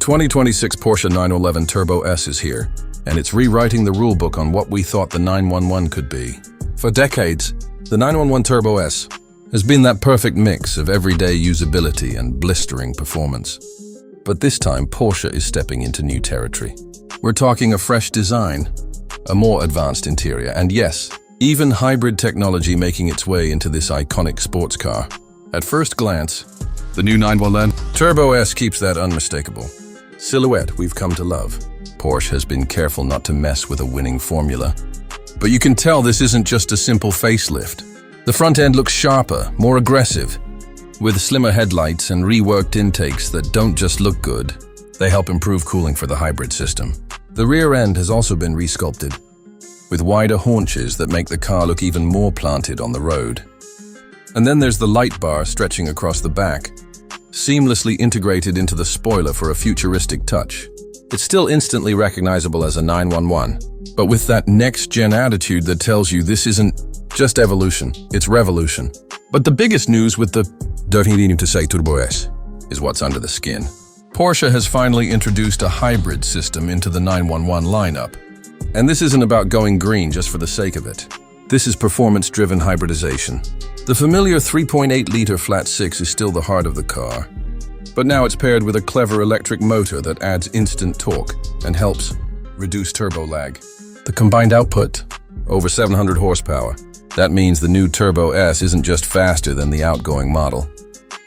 2026 Porsche 911 Turbo S is here, and it's rewriting the rulebook on what we thought the 911 could be. For decades, the 911 Turbo S has been that perfect mix of everyday usability and blistering performance. But this time, Porsche is stepping into new territory. We're talking a fresh design, a more advanced interior, and yes, even hybrid technology making its way into this iconic sports car. At first glance, the new 911 Turbo S keeps that unmistakable silhouette we've come to love. Porsche has been careful not to mess with a winning formula. But you can tell this isn't just a simple facelift. The front end looks sharper, more aggressive, with slimmer headlights and reworked intakes that don't just look good, they help improve cooling for the hybrid system. The rear end has also been resculpted, with wider haunches that make the car look even more planted on the road. And then there's the light bar stretching across the back, seamlessly integrated into the spoiler for a futuristic touch. It's still instantly recognizable as a 911, but with that next-gen attitude that tells you this isn't just evolution, it's revolution. But the biggest news with the Turbo S is what's under the skin. Porsche has finally introduced a hybrid system into the 911 lineup. And this isn't about going green just for the sake of it. This is performance-driven hybridization. The familiar 3.8-liter flat six is still the heart of the car, but now it's paired with a clever electric motor that adds instant torque and helps reduce turbo lag. The combined output, over 700 horsepower. That means the new Turbo S isn't just faster than the outgoing model.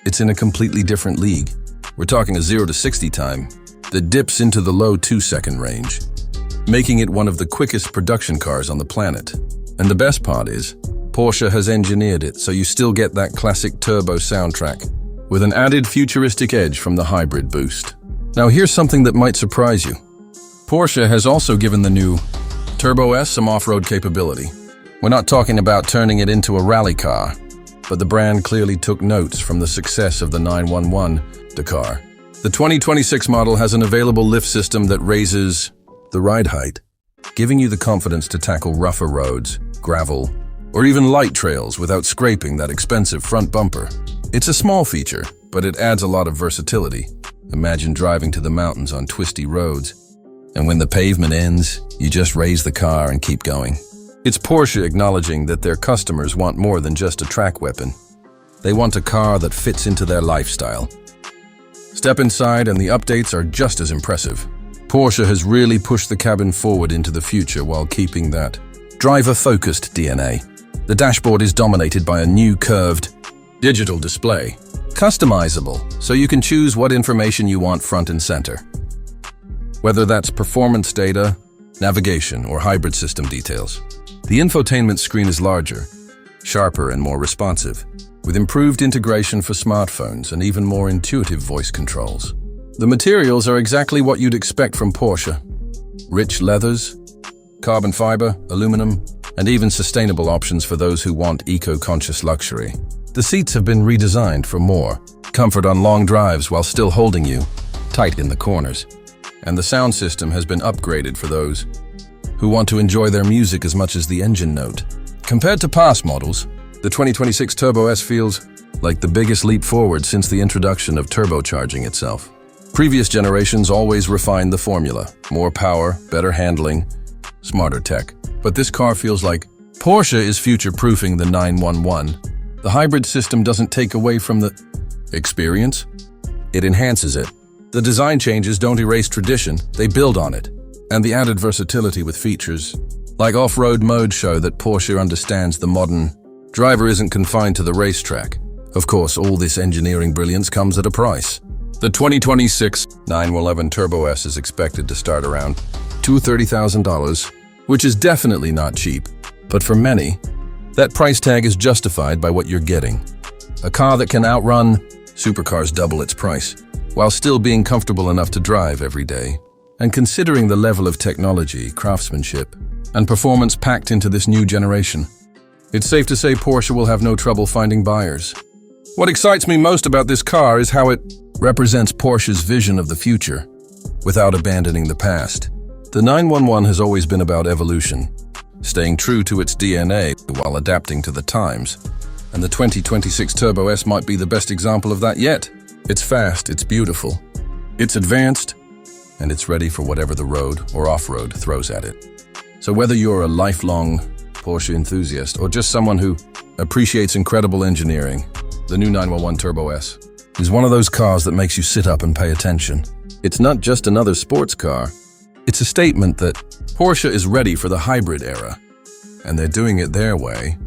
It's in a completely different league. We're talking a 0 to 60 time that dips into the low 2-second range, making it one of the quickest production cars on the planet. And the best part is, Porsche has engineered it so you still get that classic turbo soundtrack, with an added futuristic edge from the hybrid boost. Now here's something that might surprise you. Porsche has also given the new Turbo S some off-road capability. We're not talking about turning it into a rally car, but the brand clearly took notes from the success of the 911 Dakar. The 2026 model has an available lift system that raises the ride height, giving you the confidence to tackle rougher roads, gravel, or even light trails without scraping that expensive front bumper. It's a small feature, but it adds a lot of versatility. Imagine driving to the mountains on twisty roads, and when the pavement ends, you just raise the car and keep going. It's Porsche acknowledging that their customers want more than just a track weapon. They want a car that fits into their lifestyle. Step inside and the updates are just as impressive. Porsche has really pushed the cabin forward into the future while keeping that driver-focused DNA. The dashboard is dominated by a new curved digital display, customizable, so you can choose what information you want front and center. Whether that's performance data, navigation, or hybrid system details. The infotainment screen is larger, sharper, and more responsive, with improved integration for smartphones and even more intuitive voice controls. The materials are exactly what you'd expect from Porsche. Rich leathers, carbon fiber, aluminum, and even sustainable options for those who want eco-conscious luxury. The seats have been redesigned for more comfort on long drives while still holding you tight in the corners. And the sound system has been upgraded for those who want to enjoy their music as much as the engine note. Compared to past models, the 2026 Turbo S feels like the biggest leap forward since the introduction of turbocharging itself. Previous generations always refined the formula: more power, better handling, smarter tech. But this car feels like Porsche is future-proofing the 911. The hybrid system doesn't take away from the experience, it enhances it. The design changes don't erase tradition, they build on it. And the added versatility with features like off-road mode show that Porsche understands the modern driver isn't confined to the racetrack. Of course, all this engineering brilliance comes at a price. The 2026 911 Turbo S is expected to start around $230,000, which is definitely not cheap. But for many, that price tag is justified by what you're getting. A car that can outrun supercars double its price, while still being comfortable enough to drive every day. And considering the level of technology, craftsmanship, and performance packed into this new generation, it's safe to say Porsche will have no trouble finding buyers. What excites me most about this car is how it represents Porsche's vision of the future, without abandoning the past. The 911 has always been about evolution, staying true to its DNA while adapting to the times. And the 2026 Turbo S might be the best example of that yet. It's fast, it's beautiful, it's advanced, and it's ready for whatever the road or off-road throws at it. So whether you're a lifelong Porsche enthusiast or just someone who appreciates incredible engineering, the new 911 Turbo S is one of those cars that makes you sit up and pay attention. It's not just another sports car, it's a statement that Porsche is ready for the hybrid era, and they're doing it their way,